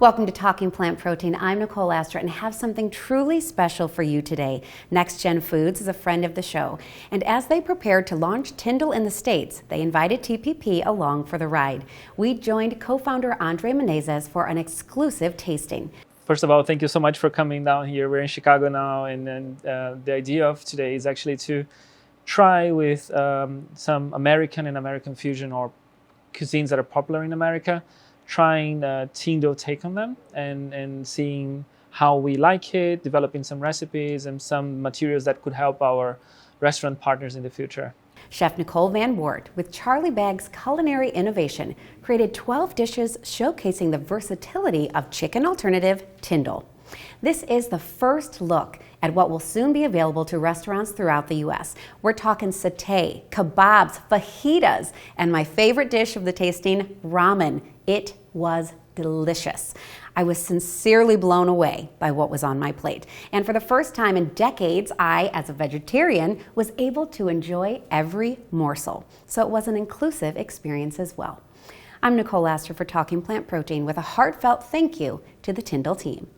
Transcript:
Welcome to Talking Plant Protein. I'm Nicole Astor and have something truly special for you today. Next Gen Foods is a friend of the show, and as they prepared to launch TiNDLE in the States, they invited TPP along for the ride. We joined co-founder Andre Menezes for an exclusive tasting. First of all, thank you so much for coming down here. We're in Chicago now, and then the idea of today is actually to try with some American fusion or cuisines that are popular in America, trying TiNDLE take on them and seeing how we like it, developing some recipes and some materials that could help our restaurant partners in the future. Chef Nicole Vanwort with Charlie Baggs Culinary Innovation created 12 dishes showcasing the versatility of chicken alternative TiNDLE. This is the first look at what will soon be available to restaurants throughout the U.S. We're talking satay, kebabs, fajitas, and my favorite dish of the tasting, ramen. It was delicious. I was sincerely blown away by what was on my plate. And for the first time in decades, I, as a vegetarian, was able to enjoy every morsel. So it was an inclusive experience as well. I'm Nicole Astor for Talking Plant Protein with a heartfelt thank you to the TiNDLE team.